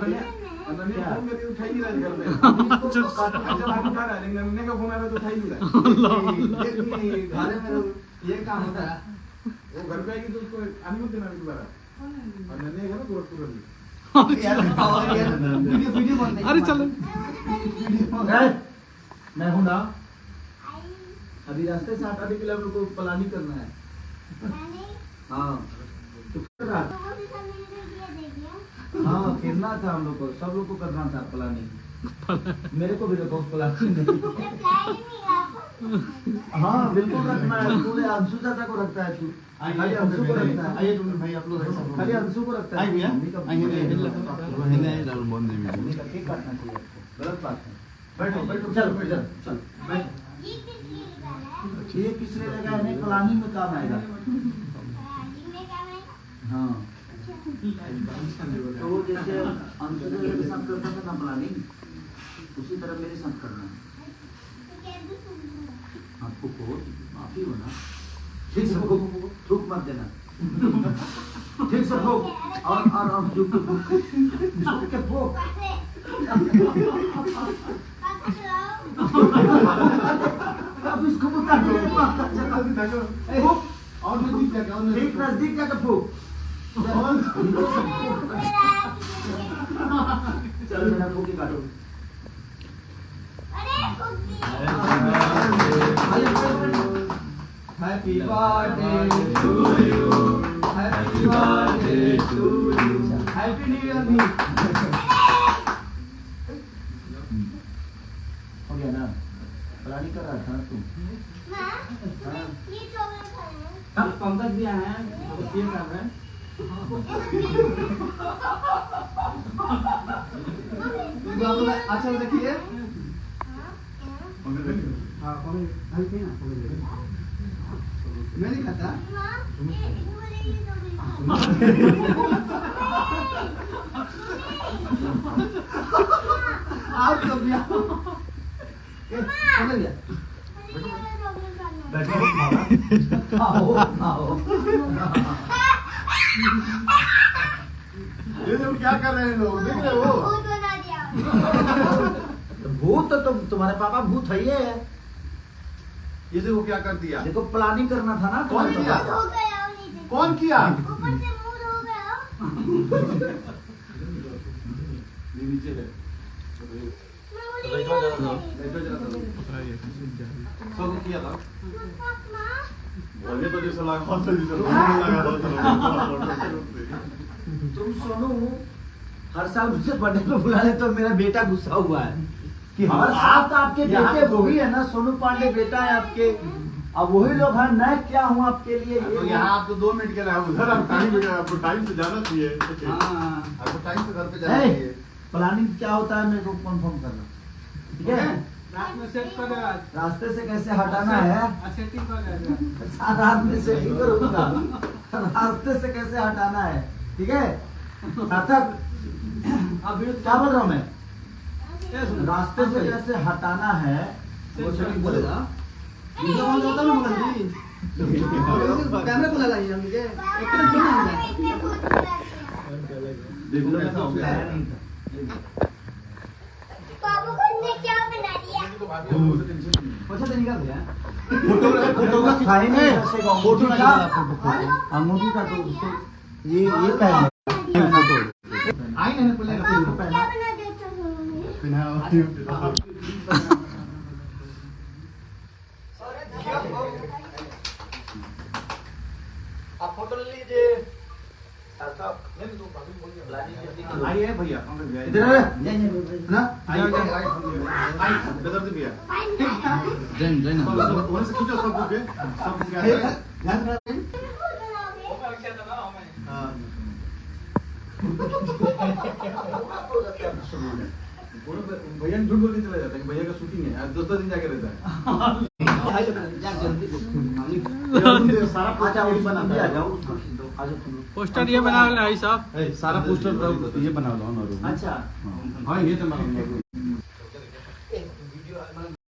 Ananya phone करके उठा ही नहीं रहा घर में। जब हम उठा रहे हैं अनन्या का फोन आ रहा तो उठा ही नहीं रहा। ये घर में ये काम होता है। वो घर पे आएगी तो उसको अनुमति देना दोबारा। अनन्या है ना गोरखपुर में। वीडियो बंद नहीं। अरे चलो मैं हूँ ना। अभी रास्ते से 8 किलोमीटर को प्लानिंग करना है। हाँ हाँ फिरना था हम लोग को, सब लोग को करना था प्लानिंग। मेरे को भी रखो प्लानिंग। हाँ बिल्कुल रखना है, पूरे अंशु दादा को रखता है तू। खाली अंशु को रखता है। आइए तुम भाई आप लोग खाली अंशु को रखता है। आइए केक काटना चाहिए, गलत बात है। बैठो बैठो चलो चलो बैठो। ये किस लिए लगा है? प्लानिंग में काम आएगा। हाँ तो जैसे अंशु के साथ करता था ना प्लानिंग, उसी तरह मेरे साथ करना है। आपको को आप ही हो ना, ठीक से फूक, थूक मत देना, ठीक से फूक और झुक के फूक। अब इसको बता दो और नजदीक जाकर फूक। चलो मेरा फूकी काटो। Happy birthday to you. Happy birthday to you. Happy New Year भी। हो गया ना? प्लानिंग कर रहा था तू। हाँ। ये चॉकलेट है। अब पंकज भी आया है, अब ये सब है। अच्छा देखिए। हाँ हल्के ना मैं नहीं खाता। आप कब गया? समझ गया? आओ आओ। ये लोग क्या कर रहे हैं लोग? देख रहे हो? भूत तो तुम्हारे पापा भूत है ये। ये देखो क्या कर दिया। देखो प्लानिंग करना था ना। कौन किया? कौन किया? ऊपर से मुंह हो गया। नीचे है। सब किया था। बोले तो जैसा लगा तो लगा। तुम सोनू हर साल मुझे बर्थडे पे बुला ले तो मेरा बेटा गुस्सा हुआ है कि हर साल तो आपके बेटे वही है ना, सोनू पांडे बेटा है आपके। अब वही लोग हैं, मैं क्या हूँ आपके लिए? तो यहाँ आप तो 2 मिनट के लिए उधर आप आपको टाइम से जाना चाहिए। आपको टाइम से घर पे जाना चाहिए। प्लानिंग क्या होता है मेरे को कंफर्म करना, ठीक है? रास्ते से कैसे हटाना है? रात में सेटिंग करूंगा। रास्ते से कैसे हटाना है, ठीक है? क्या बोल रहा हूँ मैं? रास्ते से कैसे हटाना है वो सेटिंग बोलेगा। कैमरा को लगाइए मुझे। पापा को ने क्या बना दिया? पैसा तो निकाल दिया। फोटो का खाई नहीं। फोटो का अंगूठी का तो ये पहले फोटो आई नहीं बोले क्या बना देता हूँ? आप फोटो ले लीजिए। आइए भैया इधर ना आइए इधर से भैया जैन जैन वहां से खींचो सब के ध्यान रखें। भैया झूठ बोल के चला जाता है, भैया का शूटिंग है, आज 2 दिन जाके रहता है। सारा पोस्टर ये बना लो भाई साहब। सारा पोस्टर ये बना लो। अच्छा हाँ ये तो